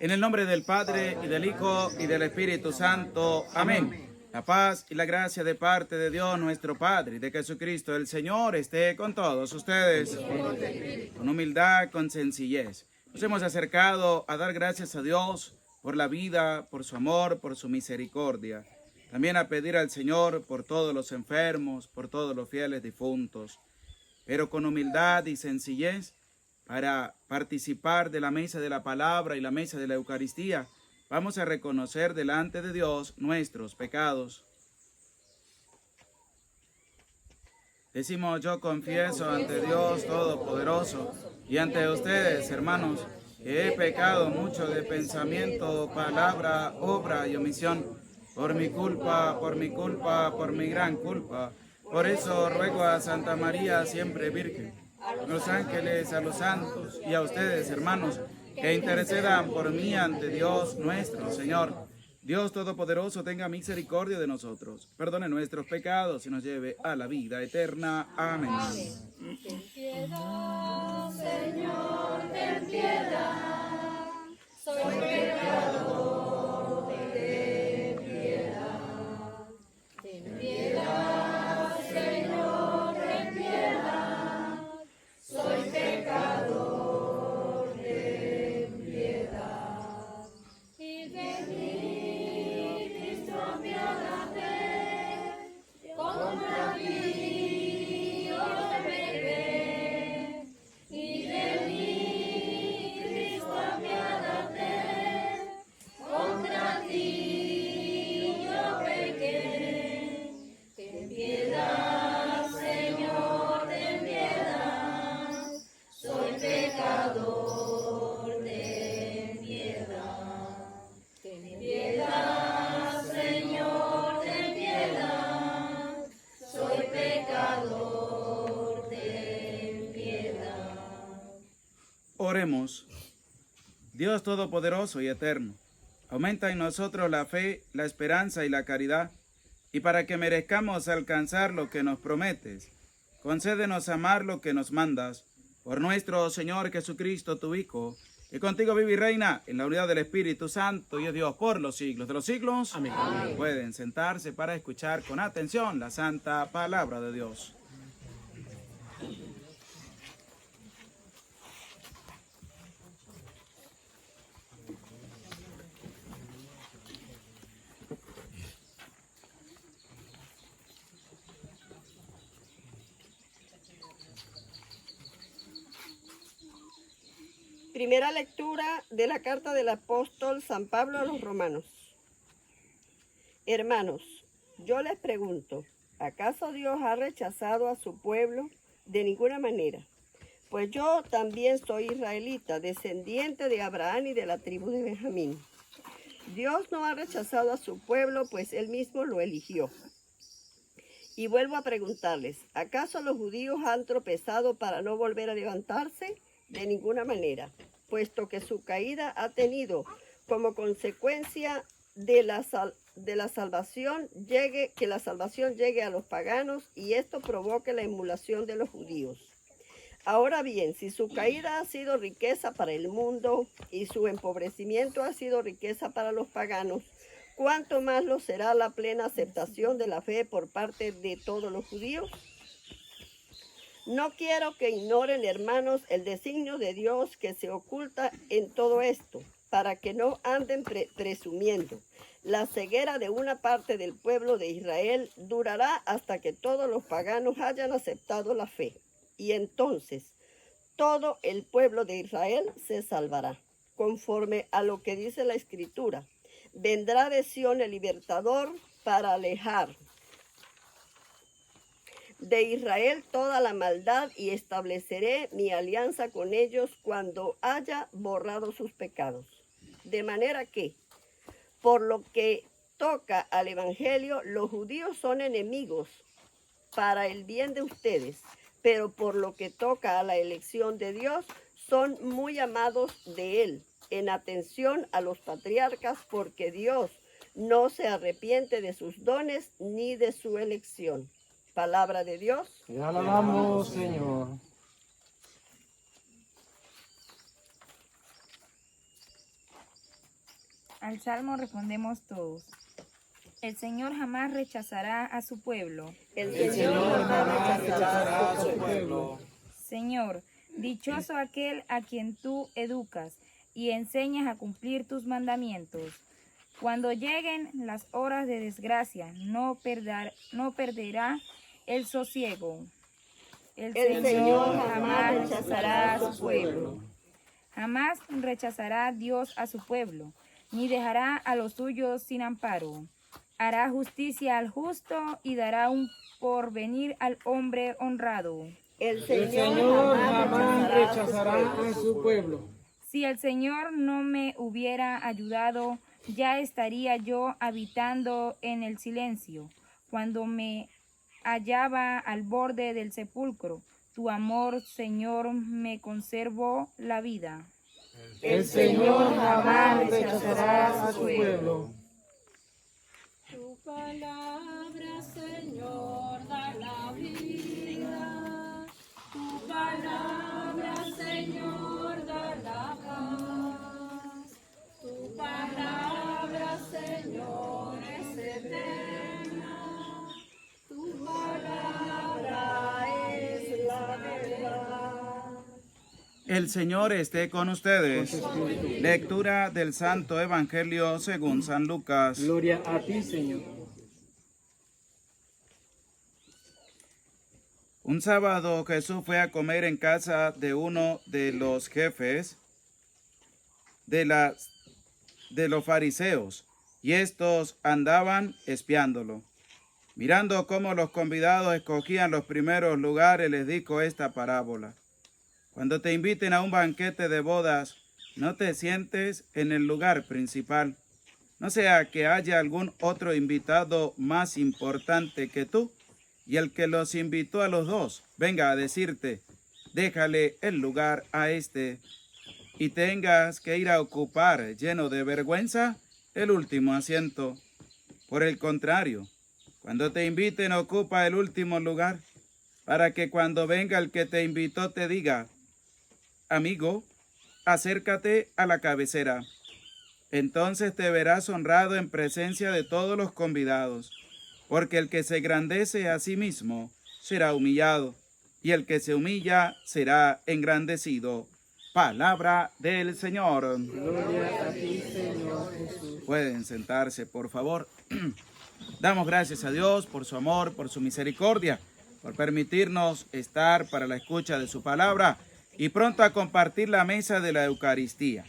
En el nombre del Padre, y del Hijo, y del Espíritu Santo. Amén. La paz y la gracia de parte de Dios nuestro Padre y de Jesucristo el Señor esté con todos ustedes. Con humildad, con sencillez. Nos hemos acercado a dar gracias a Dios por la vida, por su amor, por su misericordia. También a pedir al Señor por todos los enfermos, por todos los fieles difuntos. Pero con humildad y sencillez, para participar de la mesa de la palabra y la mesa de la Eucaristía, vamos a reconocer delante de Dios nuestros pecados. Decimos: yo confieso ante Dios Todopoderoso y ante ustedes, hermanos, que he pecado mucho de pensamiento, palabra, obra y omisión, por mi culpa, por mi gran culpa. Por eso ruego a Santa María, siempre Virgen, a los ángeles, a los santos y a ustedes, hermanos, que intercedan por mí ante Dios nuestro Señor. Dios Todopoderoso tenga misericordia de nosotros, perdone nuestros pecados y nos lleve a la vida eterna. Amén. Ten piedad, Señor, ten piedad. Soy pecador, ten piedad. Ten piedad, Señor, ten piedad. Soy pecador, ten piedad. Y de mí, Cristo, apiádate, contra ti yo pequé. Y de mí, Cristo, apiádate, contra ti yo pequé. Ten piedad, Señor, ten piedad. Soy pecador, ten piedad. Ten piedad, Señor, ten piedad. Soy pecador, ten piedad. Oremos. Dios Todopoderoso y Eterno, aumenta en nosotros la fe, la esperanza y la caridad, y para que merezcamos alcanzar lo que nos prometes, concédenos amar lo que nos mandas, por nuestro Señor Jesucristo, tu Hijo, que contigo vive y reina en la unidad del Espíritu Santo y es Dios por los siglos de los siglos. Amén. Pueden sentarse para escuchar con atención la santa palabra de Dios. Primera lectura de la carta del apóstol San Pablo a los romanos. Hermanos, Yo les pregunto, ¿acaso Dios ha rechazado a su pueblo? De ninguna manera. Pues yo también soy israelita, descendiente de Abraham y de la tribu de Benjamín. Dios no ha rechazado a su pueblo, pues él mismo lo eligió. Y vuelvo a preguntarles, ¿acaso los judíos han tropezado para no volver a levantarse? De ninguna manera, puesto que su caída ha tenido como consecuencia que la salvación llegue a los paganos y esto provoque la emulación de los judíos. Ahora bien, si su caída ha sido riqueza para el mundo y su empobrecimiento ha sido riqueza para los paganos, ¿cuánto más lo será la plena aceptación de la fe por parte de todos los judíos? No quiero que ignoren, hermanos, el designio de Dios que se oculta en todo esto, para que no anden presumiendo. La ceguera de una parte del pueblo de Israel durará hasta que todos los paganos hayan aceptado la fe. Y entonces todo el pueblo de Israel se salvará, conforme a lo que dice la Escritura. Vendrá de Sión el libertador para alejar de Israel toda la maldad y estableceré mi alianza con ellos cuando haya borrado sus pecados. De manera que, por lo que toca al Evangelio, los judíos son enemigos para el bien de ustedes, pero por lo que toca a la elección de Dios, son muy amados de Él, en atención a los patriarcas, porque Dios no se arrepiente de sus dones ni de su elección. Palabra de Dios. Te alabamos, Señor. Al salmo respondemos todos. El Señor jamás rechazará a su pueblo. El Señor jamás rechazará a su pueblo. Señor, dichoso aquel a quien tú educas y enseñas a cumplir tus mandamientos. Cuando lleguen las horas de desgracia, no perderá el sosiego. El Señor jamás rechazará a su pueblo. Jamás rechazará Dios a su pueblo, ni dejará a los suyos sin amparo. Hará justicia al justo y dará un porvenir al hombre honrado. El El Señor jamás rechazará a su pueblo. Si el Señor no me hubiera ayudado, ya estaría yo habitando en el silencio. Cuando me hallaba al borde del sepulcro, tu amor, Señor, me conservó la vida. El Señor jamás rechazará a su pueblo. Tu palabra, Señor, da la vida. Tu palabra, Señor, da la paz. Tu palabra, Señor, es eterna. Tu palabra es la verdad. El Señor esté con ustedes. Lectura del Santo Evangelio según San Lucas. Gloria a ti, Señor. Un sábado Jesús fue a comer en casa de uno de los jefes de los fariseos, y estos andaban espiándolo. Mirando cómo los convidados escogían los primeros lugares, les dijo esta parábola. Cuando te inviten a un banquete de bodas, no te sientes en el lugar principal, no sea que haya algún otro invitado más importante que tú, y el que los invitó a los dos venga a decirte, déjale el lugar a este, y tengas que ir a ocupar, lleno de vergüenza, el último asiento. Por el contrario, cuando te inviten, ocupa el último lugar, para que cuando venga el que te invitó te diga, amigo, acércate a la cabecera. Entonces te verás honrado en presencia de todos los convidados, porque el que se engrandece a sí mismo será humillado, y el que se humilla será engrandecido. Palabra del Señor. Gloria a ti, Señor Jesús. Pueden sentarse, por favor. Damos gracias a Dios por su amor, por su misericordia, por permitirnos estar para la escucha de su palabra y pronto a compartir la mesa de la Eucaristía.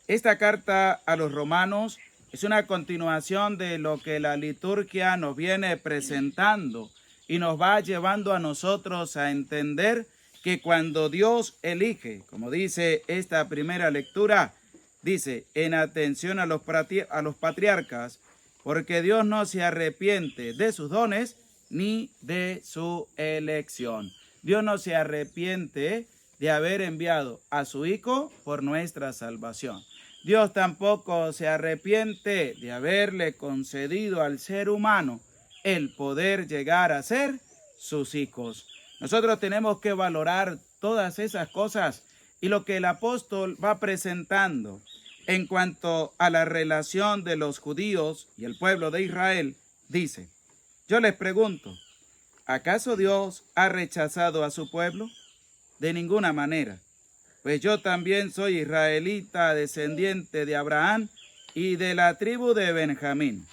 Esta carta a los romanos es una continuación de lo que la liturgia nos viene presentando y nos va llevando a nosotros a entender que cuando Dios elige, como dice esta primera lectura, dice, en atención a los patriarcas, porque Dios no se arrepiente de sus dones ni de su elección. Dios no se arrepiente de haber enviado a su Hijo por nuestra salvación. Dios tampoco se arrepiente de haberle concedido al ser humano el poder llegar a ser sus hijos. Nosotros tenemos que valorar todas esas cosas y lo que el apóstol va presentando en cuanto a la relación de los judíos y el pueblo de Israel, dice, yo les pregunto, ¿acaso Dios ha rechazado a su pueblo? De ninguna manera, pues yo también soy israelita, descendiente de Abraham y de la tribu de Benjamín.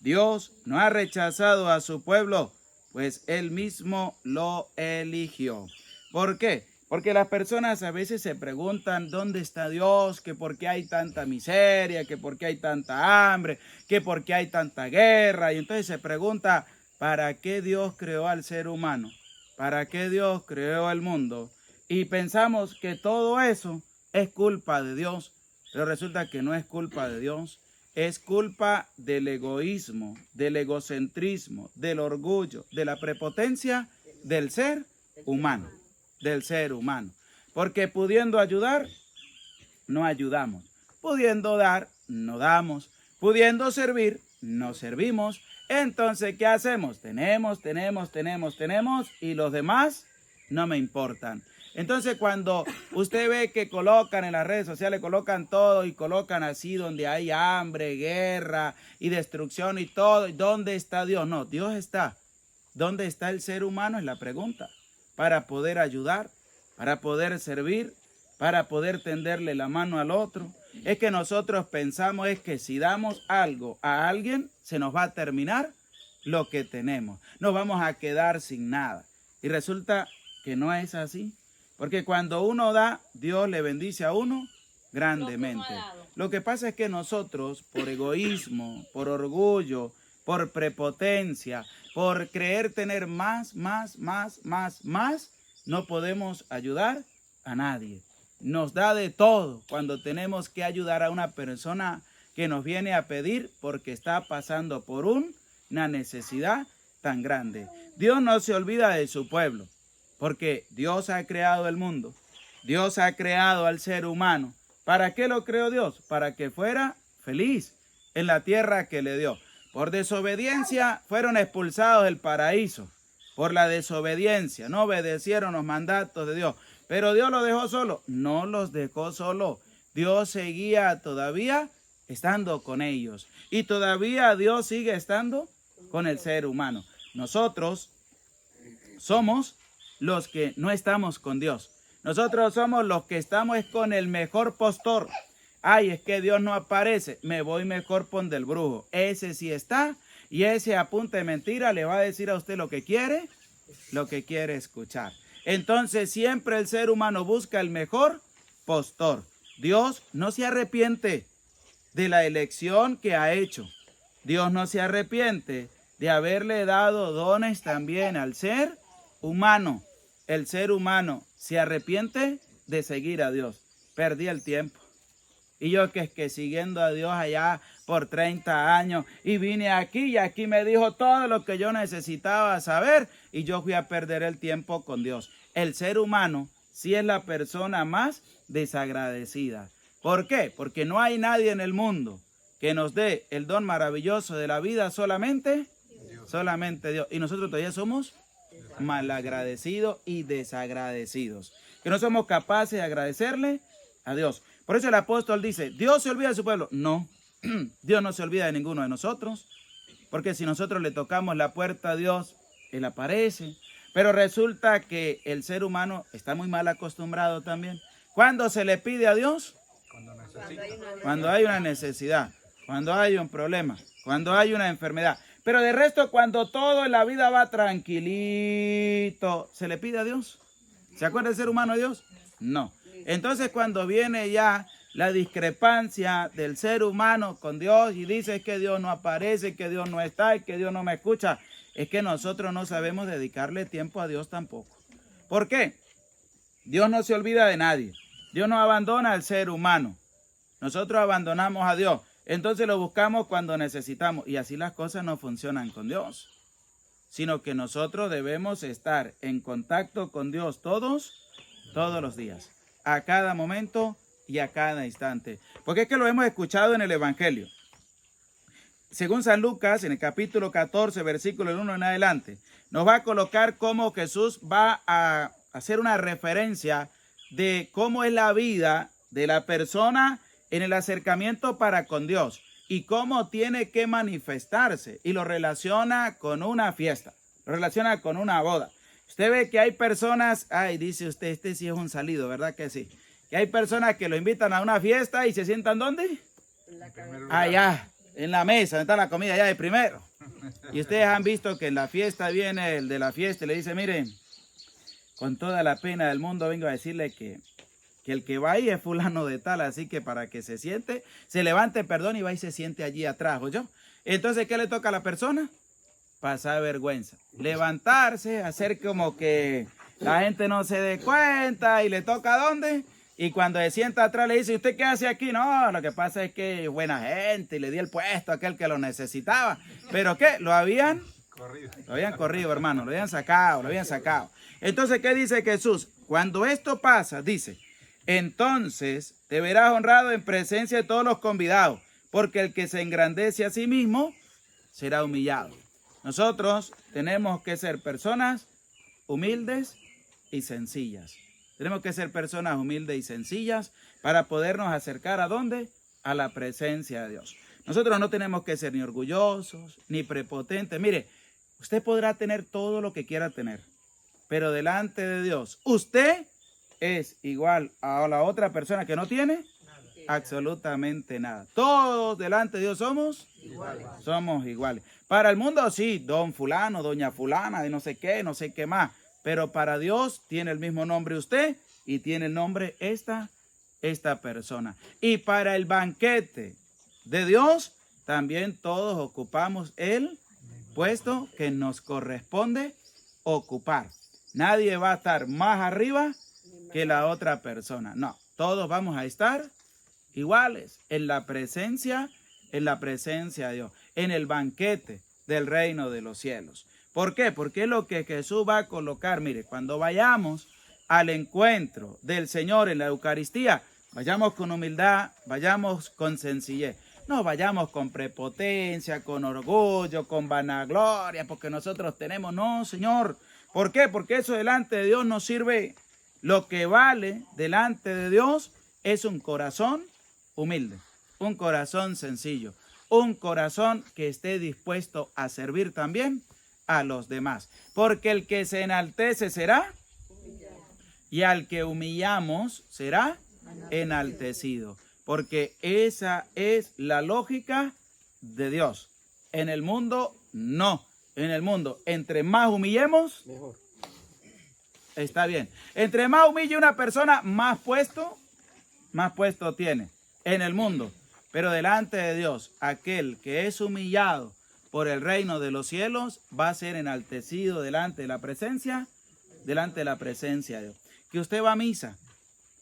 Dios no ha rechazado a su pueblo, pues Él mismo lo eligió. ¿Por qué? Porque las personas a veces se preguntan dónde está Dios, que por qué hay tanta miseria, que por qué hay tanta hambre, que por qué hay tanta guerra. Y entonces se pregunta, ¿para qué Dios creó al ser humano? ¿Para qué Dios creó el mundo? Y pensamos que todo eso es culpa de Dios, pero resulta que no es culpa de Dios. Es culpa del egoísmo, del egocentrismo, del orgullo, de la prepotencia del ser humano, Porque pudiendo ayudar, no ayudamos. Pudiendo dar, no damos. Pudiendo servir, no servimos. Entonces, ¿qué hacemos? Tenemos y los demás no me importan. Entonces, cuando usted ve que colocan en las redes sociales, colocan todo y colocan así donde hay hambre, guerra y destrucción y todo, ¿dónde está Dios? No, Dios está. ¿Dónde está el ser humano? Es la pregunta. Para poder ayudar, para poder servir, para poder tenderle la mano al otro. Es que nosotros pensamos es que si damos algo a alguien, se nos va a terminar lo que tenemos. Nos vamos a quedar sin nada. Y resulta que no es así. Porque cuando uno da, Dios le bendice a uno grandemente. Lo que pasa es que nosotros, por egoísmo, por orgullo, por prepotencia, por creer tener más, no podemos ayudar a nadie. Nos da de todo cuando tenemos que ayudar a una persona que nos viene a pedir porque está pasando por una necesidad tan grande. Dios no se olvida de su pueblo. Porque Dios ha creado el mundo, Dios ha creado al ser humano. ¿Para qué lo creó Dios? Para que fuera feliz en la tierra que le dio. Por desobediencia fueron expulsados del paraíso. Por la desobediencia, no obedecieron los mandatos de Dios. Pero Dios los dejó solo. No los dejó solo. Dios seguía todavía estando con ellos. Y todavía Dios sigue estando con el ser humano. Nosotros somos los que no estamos con Dios. Nosotros somos los que estamos con el mejor postor. Ay, es que Dios no aparece. Me voy mejor con del brujo. Ese sí está y ese a punta de mentira le va a decir a usted lo que quiere escuchar. Entonces siempre el ser humano busca el mejor postor. Dios no se arrepiente de la elección que ha hecho. Dios no se arrepiente de haberle dado dones también al ser humano. El ser humano se arrepiente de seguir a Dios. Perdí el tiempo. Y yo que es que siguiendo a Dios allá por 30 años y vine aquí y aquí me dijo todo lo que yo necesitaba saber y yo fui a perder el tiempo con Dios. El ser humano sí es la persona más desagradecida. ¿Por qué? Porque no hay nadie en el mundo que nos dé el don maravilloso de la vida solamente Dios. Y nosotros todavía somos malagradecidos y desagradecidos, que no somos capaces de agradecerle a Dios. Por eso el apóstol dice, ¿Dios se olvida de su pueblo? No, Dios no se olvida de ninguno de nosotros, porque si nosotros le tocamos la puerta a Dios, Él aparece. Pero resulta que el ser humano está muy mal acostumbrado también. ¿Cuándo se le pide a Dios? Cuando hay una necesidad, cuando hay un problema, cuando hay una enfermedad. Pero de resto, cuando todo en la vida va tranquilito, ¿se le pide a Dios? ¿Se acuerda el ser humano a Dios? No. Entonces, cuando viene ya la discrepancia del ser humano con Dios y dice que Dios no aparece, que Dios no está y que Dios no me escucha, es que nosotros no sabemos dedicarle tiempo a Dios tampoco. ¿Por qué? Dios no se olvida de nadie. Dios no abandona al ser humano. Nosotros abandonamos a Dios. Entonces lo buscamos cuando necesitamos. Y así las cosas no funcionan con Dios. Sino que nosotros debemos estar en contacto con Dios todos los días. A cada momento y a cada instante. Porque es que lo hemos escuchado en el Evangelio. Según San Lucas, en el capítulo 14, versículo 1 en adelante, nos va a colocar cómo Jesús va a hacer una referencia de cómo es la vida de la persona en el acercamiento para con Dios y cómo tiene que manifestarse, y lo relaciona con una fiesta, lo relaciona con una boda. Usted ve que hay personas, dice usted, este sí es un salido, ¿verdad que sí? Que hay personas que lo invitan a una fiesta y se sientan ¿dónde? Allá, en la mesa, donde está la comida, allá de primero. Y ustedes han visto que en la fiesta viene el de la fiesta y le dice, miren, con toda la pena del mundo vengo a decirle que el que va ahí es fulano de tal, así que para que se siente, se levante, perdón, y va y se siente allí atrás, ¿oyó? Entonces, ¿qué le toca a la persona? Pasar vergüenza, levantarse, hacer como que la gente no se dé cuenta y le toca ¿dónde? Y cuando se sienta atrás le dice, ¿usted qué hace aquí? No, lo que pasa es que es buena gente y le di el puesto a aquel que lo necesitaba. ¿Pero qué? Lo habían corrido, hermano, lo habían sacado. Entonces, ¿qué dice Jesús? Cuando esto pasa, dice, entonces te verás honrado en presencia de todos los convidados, porque el que se engrandece a sí mismo será humillado. Nosotros tenemos que ser personas humildes y sencillas. Tenemos que ser personas humildes y sencillas para podernos acercar ¿a dónde? A la presencia de Dios. Nosotros no tenemos que ser ni orgullosos, ni prepotentes. Mire, usted podrá tener todo lo que quiera tener, pero delante de Dios, usted es igual a la otra persona que no tiene absolutamente nada. Todos delante de Dios somos iguales. Para el mundo sí, don fulano, doña fulana, de no sé qué más. Pero para Dios tiene el mismo nombre usted y tiene el nombre esta persona. Y para el banquete de Dios también todos ocupamos el puesto que nos corresponde ocupar. Nadie va a estar más arriba que la otra persona. No, todos vamos a estar iguales en la presencia de Dios, en el banquete del reino de los cielos. ¿Por qué? Porque es lo que Jesús va a colocar. Mire, cuando vayamos al encuentro del Señor en la Eucaristía, vayamos con humildad, vayamos con sencillez. No vayamos con prepotencia, con orgullo, con vanagloria, porque nosotros tenemos. No, Señor. ¿Por qué? Porque eso delante de Dios no sirve. Lo que vale delante de Dios es un corazón humilde, un corazón sencillo, un corazón que esté dispuesto a servir también a los demás. Porque el que se enaltece será y al que humillamos será enaltecido. Porque esa es la lógica de Dios. En el mundo, no. En el mundo, entre más humillemos, mejor. Está bien. Entre más humille una persona, más puesto tiene en el mundo. Pero delante de Dios, aquel que es humillado por el reino de los cielos va a ser enaltecido delante de la presencia de Dios. Que usted va a misa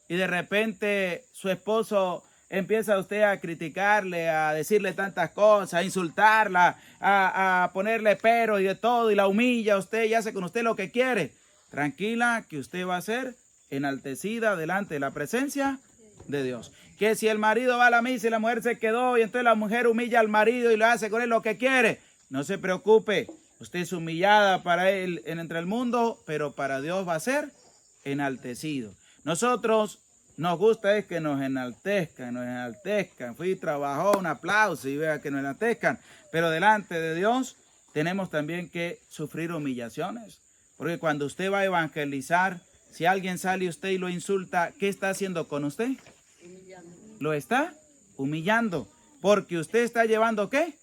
y de repente su esposo empieza a usted a criticarle, a decirle tantas cosas, a insultarla, a ponerle pero y de todo, y la humilla a usted y hace con usted lo que quiere. Tranquila, que usted va a ser enaltecida delante de la presencia de Dios. Que si el marido va a la misa y la mujer se quedó y entonces la mujer humilla al marido y le hace con él lo que quiere, no se preocupe. Usted es humillada para él entre el mundo, pero para Dios va a ser enaltecido. Nosotros nos gusta es que nos enaltezcan. Fui, trabajó, un aplauso y vea que nos enaltezcan. Pero delante de Dios tenemos también que sufrir humillaciones. Porque cuando usted va a evangelizar, si alguien sale usted y lo insulta, ¿qué está haciendo con usted? Lo está humillando. Porque usted está llevando ¿qué?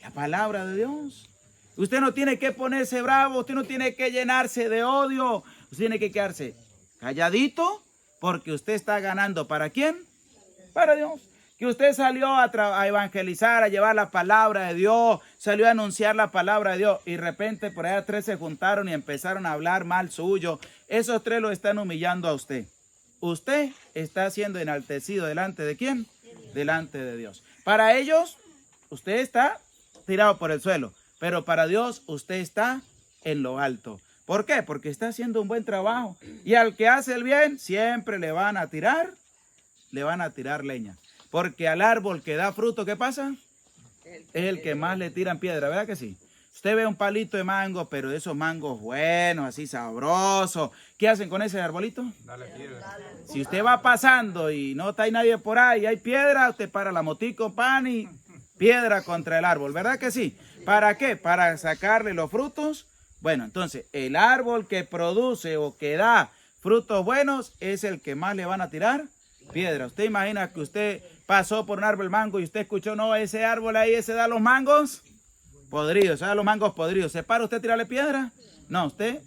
La palabra de Dios. Usted no tiene que ponerse bravo, usted no tiene que llenarse de odio. Usted tiene que quedarse calladito porque usted está ganando. ¿Para quién? Para Dios. Que usted salió a evangelizar, a llevar la palabra de Dios, salió a anunciar la palabra de Dios y de repente por allá 3 se juntaron y empezaron a hablar mal suyo. Esos 3 lo están humillando a usted. Usted está siendo enaltecido delante de ¿quién? Delante de Dios. Para ellos, usted está tirado por el suelo, pero para Dios usted está en lo alto. ¿Por qué? Porque está haciendo un buen trabajo y al que hace el bien siempre le van a tirar leña. Porque al árbol que da fruto, ¿qué pasa? Es el que más le tiran piedra, ¿verdad que sí? Usted ve un palito de mango, pero de esos mangos buenos, así sabrosos. ¿Qué hacen con ese arbolito? Dale piedra. Si usted va pasando y no está nadie por ahí, hay piedra, usted para la motico, pan y piedra contra el árbol, ¿verdad que sí? ¿Para qué? Para sacarle los frutos. Bueno, entonces, el árbol que produce o que da frutos buenos es el que más le van a tirar piedra. Usted imagina que usted pasó por un árbol mango y usted escuchó, no, ese árbol ahí, ese da los mangos podridos, da los mangos podridos. ¿Se para usted a tirarle piedra? No, usted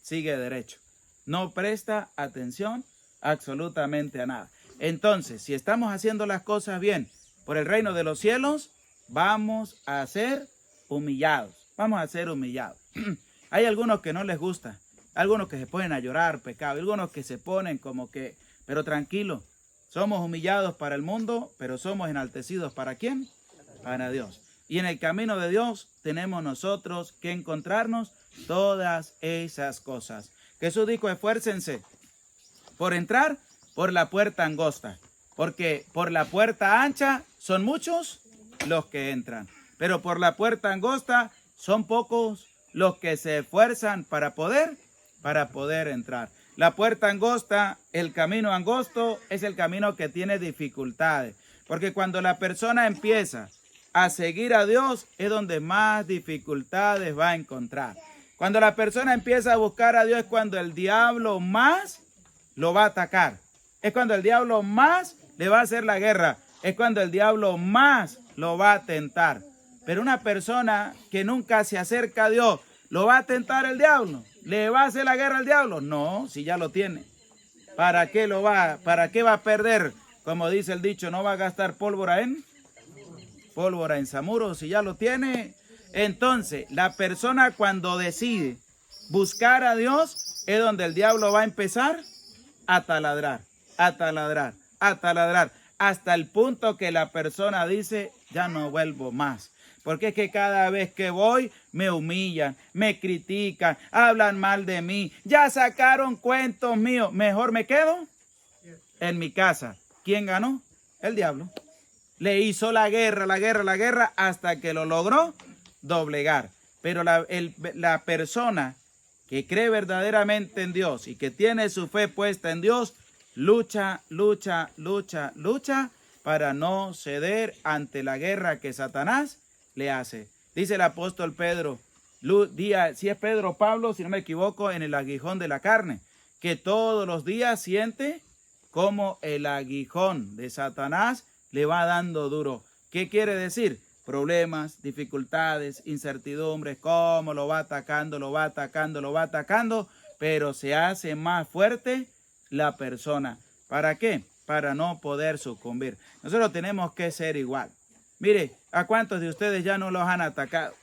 sigue derecho. No presta atención absolutamente a nada. Entonces, si estamos haciendo las cosas bien por el reino de los cielos, vamos a ser humillados. Vamos a ser humillados. Hay algunos que no les gusta, algunos que se ponen a llorar pecado, algunos que se ponen como que, pero tranquilo, somos humillados para el mundo, pero somos enaltecidos ¿para quién? Para Dios. Y en el camino de Dios tenemos nosotros que encontrarnos todas esas cosas. Jesús dijo, esfuércense por entrar por la puerta angosta, porque por la puerta ancha son muchos los que entran, pero por la puerta angosta son pocos los que se esfuerzan para poder entrar. La puerta angosta, el camino angosto, es el camino que tiene dificultades, porque cuando la persona empieza a seguir a Dios es donde más dificultades va a encontrar. Cuando la persona empieza a buscar a Dios es cuando el diablo más lo va a atacar. Es cuando el diablo más le va a hacer la guerra. Es cuando el diablo más lo va a tentar. Pero una persona que nunca se acerca a Dios, ¿lo va a tentar el diablo? ¿Le va a hacer la guerra al diablo? No, si ya lo tiene. ¿Para qué va a perder? Como dice el dicho, no va a gastar pólvora en Zamuro, si ya lo tiene. Entonces, la persona cuando decide buscar a Dios, es donde el diablo va a empezar a taladrar, hasta el punto que la persona dice, ya no vuelvo más. Porque es que cada vez que voy me humillan, me critican, hablan mal de mí, ya sacaron cuentos míos, mejor me quedo en mi casa. ¿Quién ganó? El diablo. Le hizo la guerra hasta que lo logró doblegar. Pero la persona que cree verdaderamente en Dios y que tiene su fe puesta en Dios, lucha para no ceder ante la guerra que Satanás le hace. Dice el apóstol Pedro, si es Pedro o Pablo, si no me equivoco, en el aguijón de la carne, que todos los días siente como el aguijón de Satanás le va dando duro. ¿Qué quiere decir? Problemas, dificultades, incertidumbres, cómo lo va atacando, pero se hace más fuerte la persona. ¿Para qué? Para no poder sucumbir. Nosotros tenemos que ser igual. Mire, ¿a cuántos de ustedes ya no los han atacado?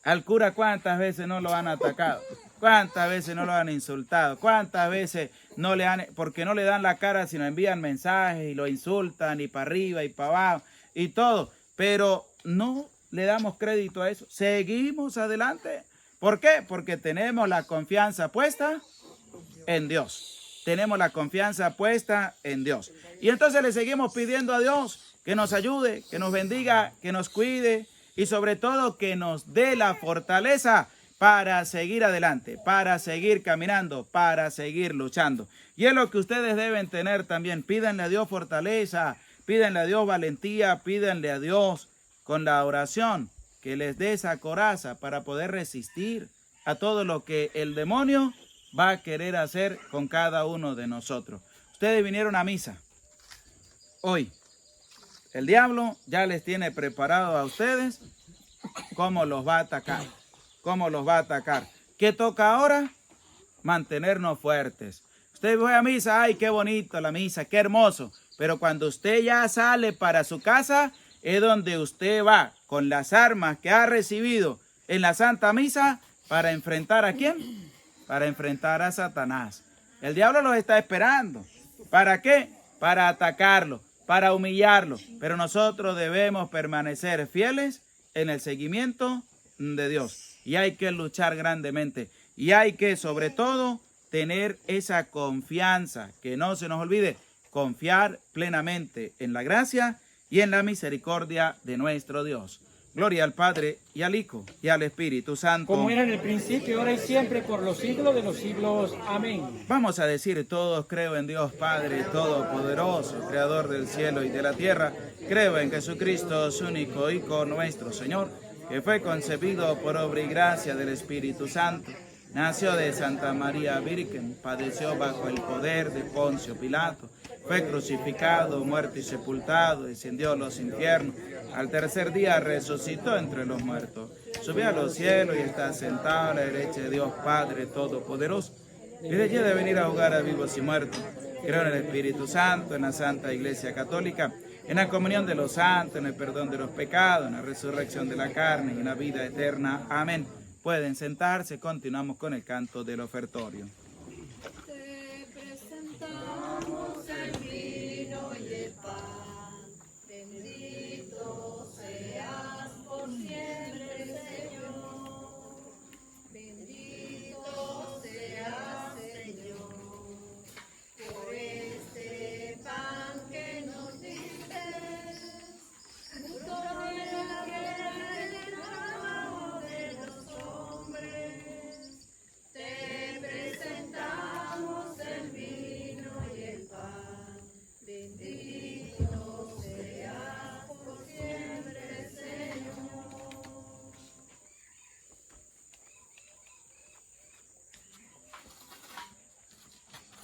Al cura, ¿cuántas veces no lo han atacado? ¿Cuántas veces no lo han insultado? ¿Cuántas veces no le han, porque no le dan la cara, sino envían mensajes y lo insultan y para arriba y para abajo y todo? Pero no le damos crédito a eso. Seguimos adelante. ¿Por qué? Porque tenemos la confianza puesta en Dios. Tenemos la confianza puesta en Dios. Y entonces le seguimos pidiendo a Dios que nos ayude, que nos bendiga, que nos cuide y sobre todo que nos dé la fortaleza para seguir adelante, para seguir caminando, para seguir luchando. Y es lo que ustedes deben tener también. Pídanle a Dios fortaleza, pídanle a Dios valentía, pídanle a Dios con la oración que les dé esa coraza para poder resistir a todo lo que el demonio va a querer hacer con cada uno de nosotros. Ustedes vinieron a misa hoy. El diablo ya les tiene preparado a ustedes cómo los va a atacar. ¿Qué toca ahora? Mantenernos fuertes. Usted fue a misa, ay, qué bonito la misa, qué hermoso. Pero cuando usted ya sale para su casa, es donde usted va con las armas que ha recibido en la Santa Misa para enfrentar ¿a quién? Para enfrentar a Satanás. El diablo los está esperando. ¿Para qué? Para atacarlo, para humillarlo. Pero nosotros debemos permanecer fieles en el seguimiento de Dios. Y hay que luchar grandemente. Y hay que, sobre todo, tener esa confianza, que no se nos olvide, confiar plenamente en la gracia y en la misericordia de nuestro Dios. Gloria al Padre, y al Hijo, y al Espíritu Santo. Como era en el principio, ahora y siempre, por los siglos de los siglos. Amén. Vamos a decir todos: creo en Dios Padre Todopoderoso, Creador del cielo y de la tierra. Creo en Jesucristo, su único Hijo, nuestro Señor, que fue concebido por obra y gracia del Espíritu Santo. Nació de Santa María Virgen, padeció bajo el poder de Poncio Pilato, fue crucificado, muerto y sepultado, descendió a los infiernos. Al tercer día resucitó entre los muertos, subió a los cielos y está sentado a la derecha de Dios Padre Todopoderoso. Y de allí de venir a jugar a vivos y muertos. Creo en el Espíritu Santo, en la Santa Iglesia Católica, en la comunión de los santos, en el perdón de los pecados, en la resurrección de la carne y en la vida eterna. Amén. Pueden sentarse, continuamos con el canto del ofertorio. Te presentamos el vino y el pan. Bendito seas por siempre, Señor. Bendito seas, Señor, por este pan que nos diste. Fruto de la guerra y del trabajo de los hombres. Te presentamos el vino y el pan. Bendito seas por siempre, Señor.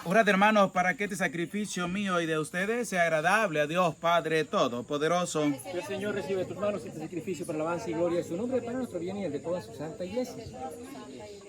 Orad, hermanos, para que este sacrificio mío y de ustedes sea agradable a Dios Padre Todopoderoso. Que el Señor recibe de tus manos este sacrificio para alabanza y gloria de su nombre, para nuestro bien y el de toda su santa iglesia.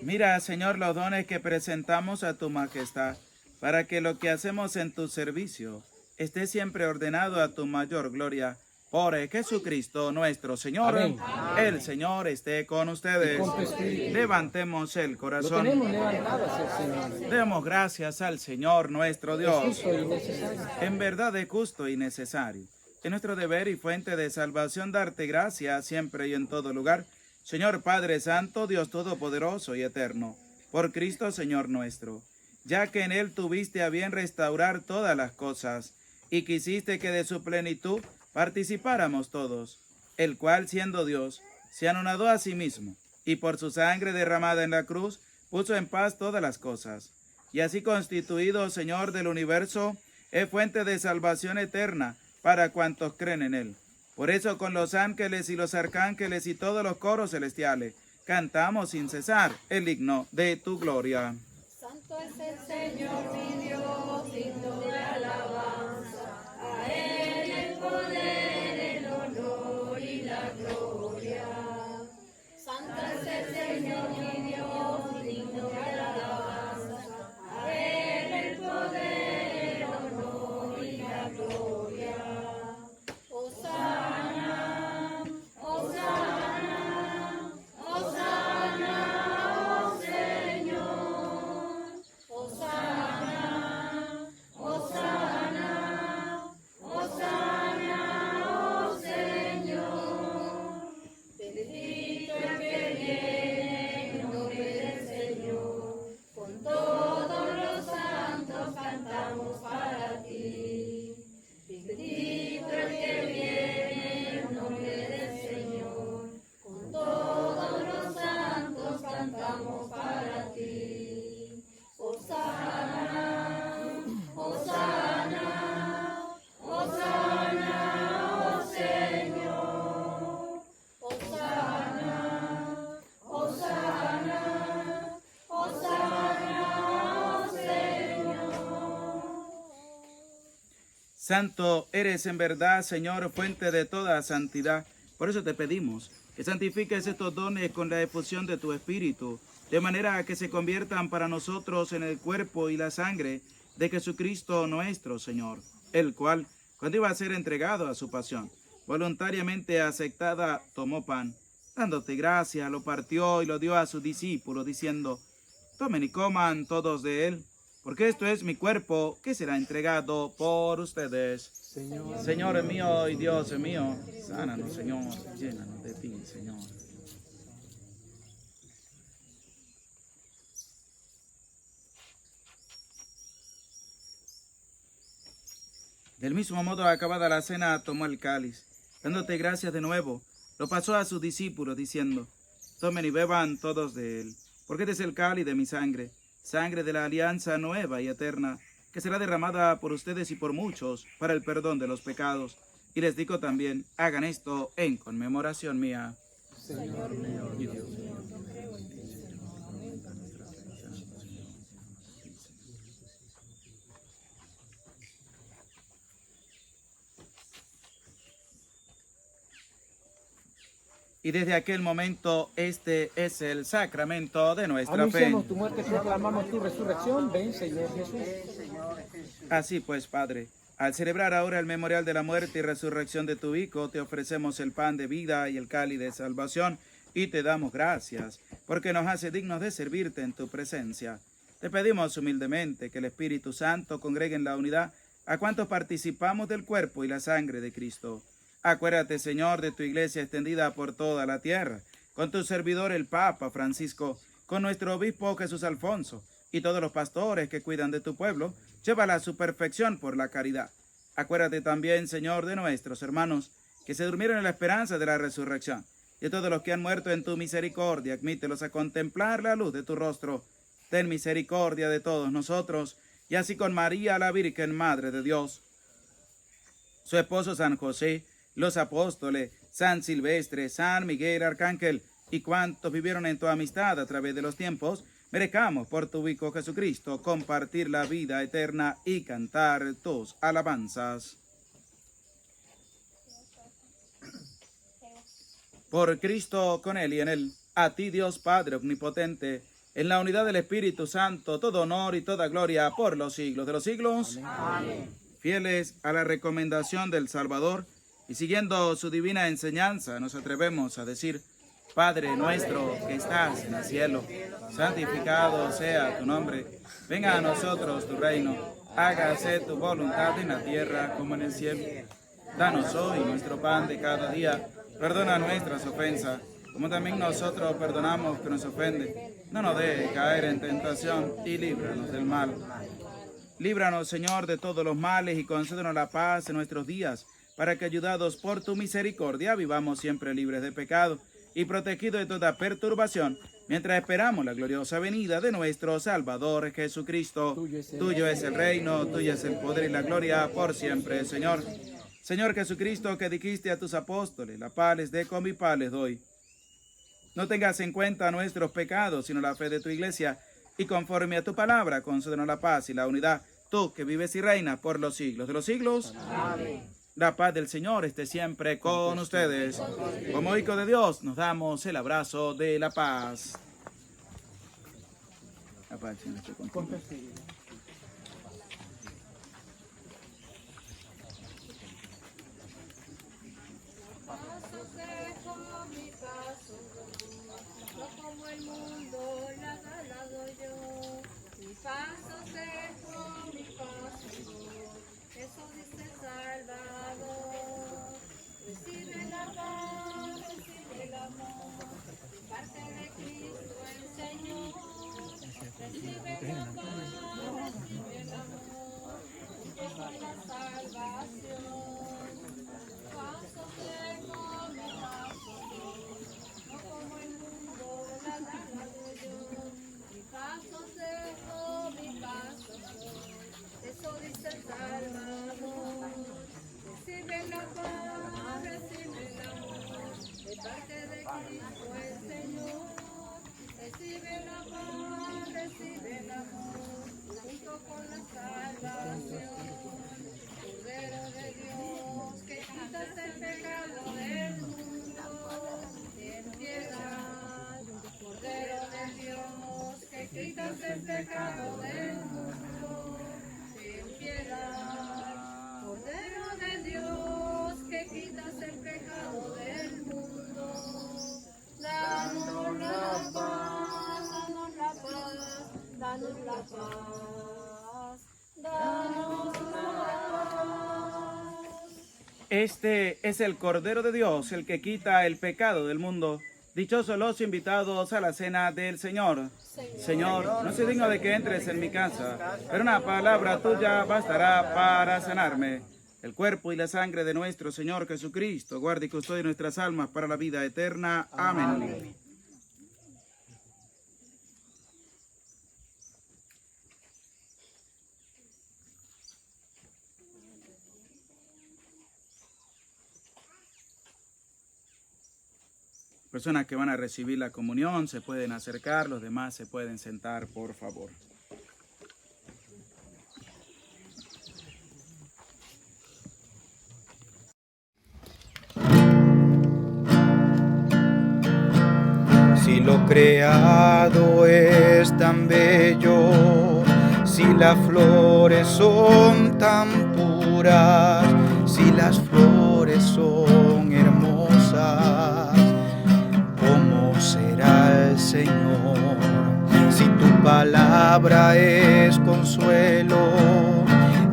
Mira, Señor, los dones que presentamos a tu majestad, para que lo que hacemos en tu servicio esté siempre ordenado a tu mayor gloria. Por Jesucristo nuestro Señor. Amén. El Señor esté con ustedes. Y con tu espíritu. Levantemos el Lo corazón. tenemos levantado hacia el Señor. Demos gracias al Señor nuestro Es Dios. justo y necesario. En verdad es justo y necesario. Es nuestro deber y fuente de salvación darte gracias siempre y en todo lugar. Señor Padre Santo, Dios Todopoderoso y Eterno, por Cristo Señor nuestro, ya que en Él tuviste a bien restaurar todas las cosas, y quisiste que de su plenitud participáramos todos, el cual, siendo Dios, se anonadó a sí mismo, y por su sangre derramada en la cruz, puso en paz todas las cosas. Y así constituido Señor del universo, es fuente de salvación eterna para cuantos creen en Él. Por eso con los ángeles y los arcángeles y todos los coros celestiales, cantamos sin cesar el himno de tu gloria. Santo es el Señor, mi Dios, digno de alabanza. A Él el poder, el honor y la gloria. Santo es el Señor, mi Dios, digno de alabanza. A Él el poder, el honor y la gloria. Hosana, Hosana, Hosana, oh Señor. Hosana, Hosana, Hosana, oh Señor. Bendito el que viene en nombre del Señor. Con todos los santos cantamos para ti. Bendito el que viene en nombre del Señor. Con todos los santos cantamos para ti. Hosana, Hosana, Hosana, oh Señor. Hosana, Hosana, Hosana, oh Señor. Santo eres en verdad, Señor, fuente de toda santidad. Por eso te pedimos que santifiques estos dones con la efusión de tu Espíritu, de manera que se conviertan para nosotros en el cuerpo y la sangre de Jesucristo nuestro Señor, el cual, cuando iba a ser entregado a su pasión, voluntariamente aceptada, tomó pan, dándote gracia, lo partió y lo dio a sus discípulos, diciendo: tomen y coman todos de él, porque esto es mi cuerpo que será entregado por ustedes. Señor mío y Dios mío, sánanos, Señor, llénanos de ti, Señor. Del mismo modo, acabada la cena, tomó el cáliz, dándote gracias de nuevo, lo pasó a sus discípulos, diciendo: tomen y beban todos de él, porque este es el cáliz de mi sangre, sangre de la alianza nueva y eterna, que será derramada por ustedes y por muchos para el perdón de los pecados. Y les digo también: hagan esto en conmemoración mía. Señor mío y Dios mío. Y desde aquel momento, este es el sacramento de nuestra fe. Anunciamos tu muerte, proclamamos tu resurrección. Ven, Señor Jesús. Así pues, Padre, al celebrar ahora el memorial de la muerte y resurrección de tu Hijo, te ofrecemos el pan de vida y el cáliz de salvación, y te damos gracias, porque nos hace dignos de servirte en tu presencia. Te pedimos humildemente que el Espíritu Santo congregue en la unidad a cuantos participamos del cuerpo y la sangre de Cristo. Acuérdate, Señor, de tu iglesia extendida por toda la tierra, con tu servidor el Papa Francisco, con nuestro obispo Jesús Alfonso, y todos los pastores que cuidan de tu pueblo, llévala a su perfección por la caridad. Acuérdate también, Señor, de nuestros hermanos, que se durmieron en la esperanza de la resurrección, y de todos los que han muerto en tu misericordia, admítelos a contemplar la luz de tu rostro. Ten misericordia de todos nosotros, y así con María, la Virgen Madre de Dios, su esposo San José, los apóstoles, San Silvestre, San Miguel Arcángel, y cuantos vivieron en tu amistad a través de los tiempos, merezcamos por tu Hijo Jesucristo compartir la vida eterna y cantar tus alabanzas. Por Cristo, con Él y en Él, a ti Dios Padre Omnipotente, en la unidad del Espíritu Santo, todo honor y toda gloria por los siglos de los siglos. Amén. Fieles a la recomendación del Salvador, y siguiendo su divina enseñanza, nos atrevemos a decir: Padre nuestro que estás en el cielo, santificado sea tu nombre. Venga a nosotros tu reino. Hágase tu voluntad en la tierra como en el cielo. Danos hoy nuestro pan de cada día. Perdona nuestras ofensas, como también nosotros perdonamos que nos ofenden. No nos dejes caer en tentación y líbranos del mal. Líbranos, Señor, de todos los males y concédenos la paz en nuestros días, para que, ayudados por tu misericordia, vivamos siempre libres de pecado y protegidos de toda perturbación, mientras esperamos la gloriosa venida de nuestro Salvador Jesucristo. Tuyo es el reino, tuyo es el poder y la gloria por siempre, Señor. Señor Jesucristo, que dijiste a tus apóstoles: la paz les dé, con mi paz les doy. No tengas en cuenta nuestros pecados, sino la fe de tu iglesia, y conforme a tu palabra, concédenos la paz y la unidad, tú que vives y reinas por los siglos de los siglos. Amén. La paz del Señor esté siempre con ustedes. Como hijos de Dios, nos damos el abrazo de la paz. La paz, Señor, esté contigo. Pasos dejo mi paso, no como el mundo la doy yo. Mis pasos dejo mi paso, eso dice el Salvador. Recibe la paz, recibe el amor, de parte de Cristo el Señor. Recibe la paz, recibe el amor, junto con la salvación. Pasos dejo mi paso, no como el mundo la doy yo. Mi paso dejo mi paso, eso dice el Salvador. Recibe la paz, recibe el amor, de parte de Cristo el Señor. Recibe la paz, recibe el amor, junto con la salvación. Cordero de Dios, que quitas el pecado del mundo, ten piedad. Cordero de Dios, que quitas el pecado del mundo, piedad. Cordero de Dios, que quitas el pecado del mundo. Danos la paz, danos la paz, danos la paz, danos la paz. Este es el Cordero de Dios, el que quita el pecado del mundo. Dichosos los invitados a la cena del Señor. Señor, no soy digno de que entres en mi casa, pero una palabra tuya bastará para sanarme. El cuerpo y la sangre de nuestro Señor Jesucristo guarde y custodie nuestras almas para la vida eterna. Amén. Personas que van a recibir la comunión se pueden acercar, los demás se pueden sentar, por favor. Si lo creado es tan bello, si las flores son tan puras, si las flores son hermosas, ¿cómo será el Señor? Si tu palabra es consuelo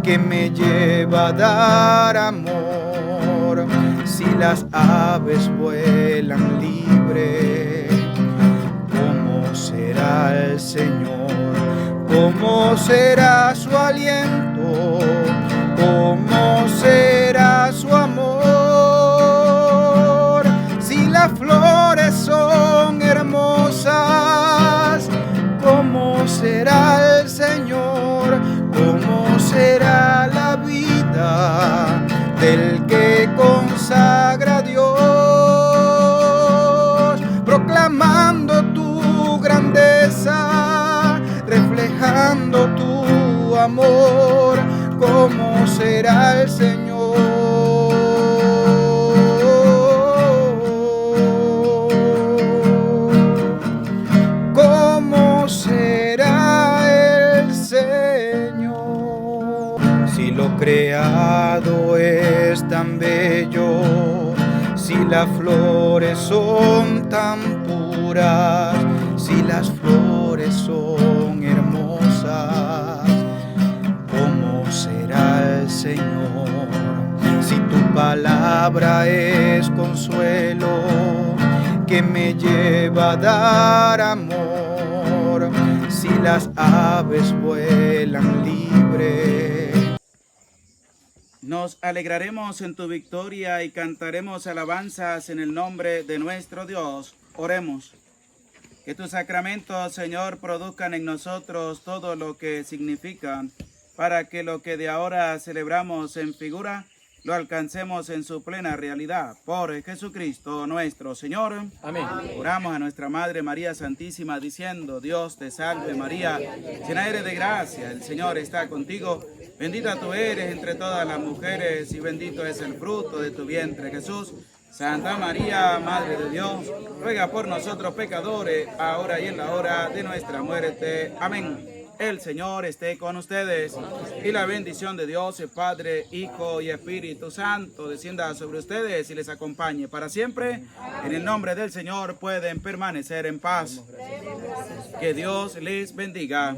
que me lleva a dar amor, si las aves vuelan libre, ¿cómo será el Señor? ¿Cómo será su aliento? ¿Cómo será su amor? Si las flores son hermosas, ¿cómo será el Señor? ¿Cómo será la vida del que consagra a Dios? Proclamando tu grandeza, reflejando tu amor, ¿cómo será el Señor? ¿Cómo será el Señor? Si lo creado es tan bello, si las flores son tan puras, si las flores son hermosas, ¿cómo será el Señor? Si tu palabra es consuelo que me lleva a dar amor, si las aves vuelan libre. Nos alegraremos en tu victoria y cantaremos alabanzas en el nombre de nuestro Dios. Oremos. Que tus sacramentos, Señor, produzcan en nosotros todo lo que significan, para que lo que de ahora celebramos en figura, lo alcancemos en su plena realidad. Por Jesucristo nuestro Señor. Amén. Oramos a nuestra Madre María Santísima diciendo: Dios te salve María, llena eres de gracia, el Señor está contigo. Bendita tú eres entre todas las mujeres y bendito es el fruto de tu vientre, Jesús. Santa María, Madre de Dios, ruega por nosotros pecadores, ahora y en la hora de nuestra muerte. Amén. El Señor esté con ustedes y la bendición de Dios, el Padre, Hijo y Espíritu Santo, descienda sobre ustedes y les acompañe para siempre. En el nombre del Señor pueden permanecer en paz. Que Dios les bendiga.